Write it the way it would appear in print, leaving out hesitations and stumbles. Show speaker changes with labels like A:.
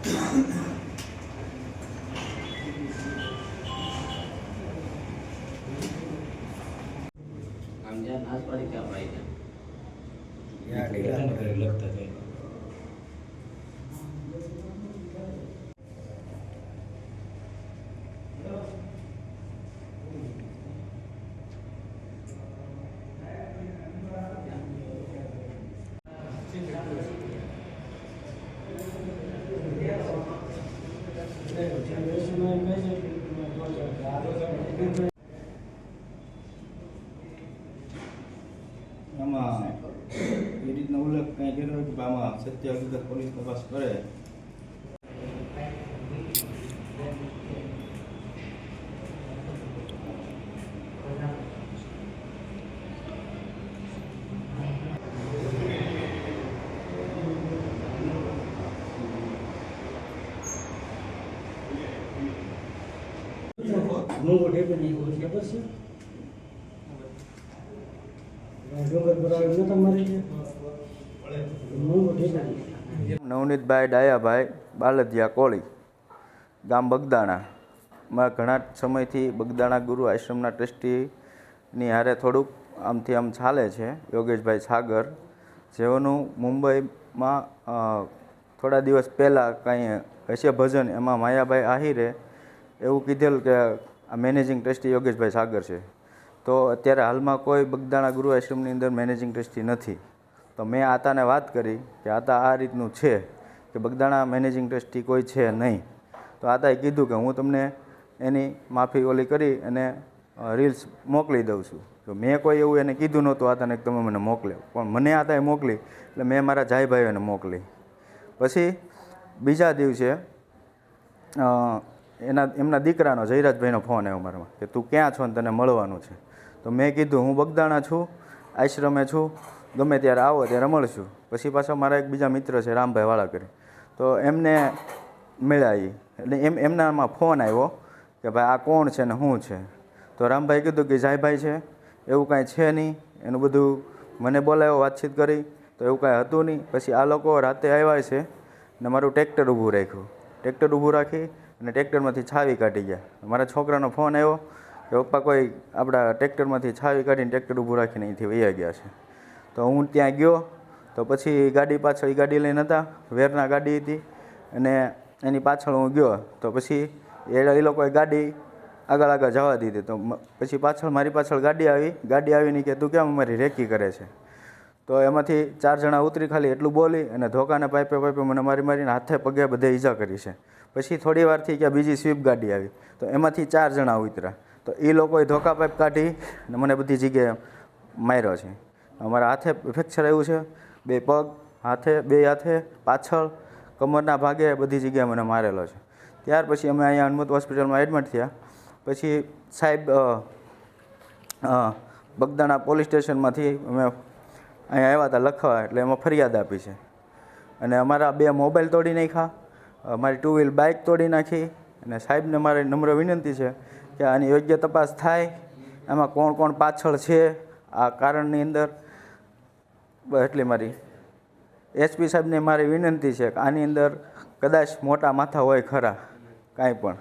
A: આમ જ્યાં નાશ પાડી ત્યાં પાઈ ગયા.
B: યા ઢીલા પડે.
C: લખતા જાય.
D: આમાં એ રીતના ઉલ્લેખ કંઈ કર્યો હોય કે આમાં સત્ય હકીકત પોલીસ તપાસ કરે.
B: હું ઢેપે નહીં ખબર છે ડુંગર પર આવી નતા મારી છે હું ઢેપે નહીં.
D: નવનીતભાઈ ડાયાભાઈ બાલદિયા કોળી, ગામ બગદાણા. માં ઘણા સમયથી બગદાણા ગુરુ આશ્રમના ટ્રસ્ટીની હારે થોડુંક આમથી આમ ચાલે છે. યોગેશભાઈ સાગર, જેઓનું મુંબઈમાં થોડા દિવસ પહેલાં કાંઈ હશે ભજન, એમાં માયાભાઈ આહિરે એવું કીધેલું કે આ મેનેજિંગ ટ્રસ્ટી યોગેશભાઈ સાગર છે. તો અત્યારે હાલમાં કોઈ બગદાણા ગુરુ આશ્રમની અંદર મેનેજિંગ ટ્રસ્ટી નથી. તો મેં આતાને વાત કરી કે આતા આ રીતનું છે કે બગદાણા મેનેજિંગ ટ્રસ્ટી કોઈ છે નહીં. તો આતાએ કીધું કે હું તમને એની માફી ઓલી કરી અને રીલ્સ મોકલી દઉં છું. તો મેં કોઈ એવું એને કીધું નહોતું આતાને કે તમે મને મોકલ્યો, પણ મને આતાએ મોકલી એટલે મેં મારા જાયભાઈઓને મોકલી. પછી બીજા દિવસે એમના દીકરાનો જયરાજભાઈનો ફોન આવ્યો મારામાં કે તું ક્યાં છો ને તને મળવાનું છે. તો મેં કીધું હું બગદાણા છું, આશ્રમે છું, ગમે ત્યારે આવો ત્યારે મળશું. પછી પાછા મારા એક બીજા મિત્ર છે રામભાઈ વાળા કરી, તો એમને મળ્યા એટલે એમનામાં ફોન આવ્યો કે ભાઈ આ કોણ છે ને શું છે. તો રામભાઈ કીધું કે જાયભાઈ છે, એવું કાંઈ છે નહીં. એનું બધું મને બોલાવ્યો, વાતચીત કરી તો એવું કાંઈ હતું નહીં. પછી આ લોકો રાતે આવ્યા છે ને મારું ટ્રેક્ટર ઊભું રાખ્યું. ટ્રેક્ટર ઊભું રાખી અને ટ્રેક્ટરમાંથી છાવી કાઢી ગયા. મારા છોકરાનો ફોન આવ્યો કે પપ્પા કોઈ આપણા ટ્રેક્ટરમાંથી છાવી કાઢીને ટ્રેક્ટર ઊભું રાખીને અહીંથી વહી ગયા છે. તો હું ત્યાં ગયો તો પછી ગાડી પાછળ ગાડી લઈને હતા, વેરના ગાડી હતી અને એની પાછળ હું ગયો. તો પછી એ લોકોએ ગાડી આગળ જવા દીધી. તો પછી પાછળ મારી પાછળ ગાડી આવીને કે તું કેમ અમારી રેકી કરે છે. તો એમાંથી 4 જણા ઉતરી ખાલી એટલું બોલી અને ધોકાને પાઇપે મને મારીને હાથે પગે બધે ઈજા કરી છે. પછી થોડી વારથી કે બીજી સ્વીપ ગાડી આવી તો એમાંથી 4 જણા ઉતર્યા. તો એ લોકોએ ધોકા પાઇપ કાઢી અને મને બધી જગ્યાએ માર્યો છે. અમારા હાથે ફ્રેક્ચર આવ્યું છે, 2 પગ, બે હાથે, પાછળ, કમરના ભાગે બધી જગ્યાએ મને મારેલો છે. ત્યાર પછી અમે અહીંયા હનુમત હોસ્પિટલમાં એડમિટ થયા. પછી સાહેબ બગદાણા પોલીસ સ્ટેશનમાંથી અમે અહીંયા આવ્યા હતા લખવા, એટલે એમાં ફરિયાદ આપી છે. અને અમારા 2 મોબાઈલ તોડી નાખ્યા, મારી 2 વ્હીલ બાઇક તોડી નાખી. અને સાહેબને મારી નમ્ર વિનંતી છે કે આની યોગ્ય તપાસ થાય, આમાં કોણ કોણ પાછળ છે આ કારણની અંદર. એટલી મારી એસપી સાહેબને મારી વિનંતી છે કે આની અંદર કદાચ મોટા માથા હોય ખરા કાંઈ પણ,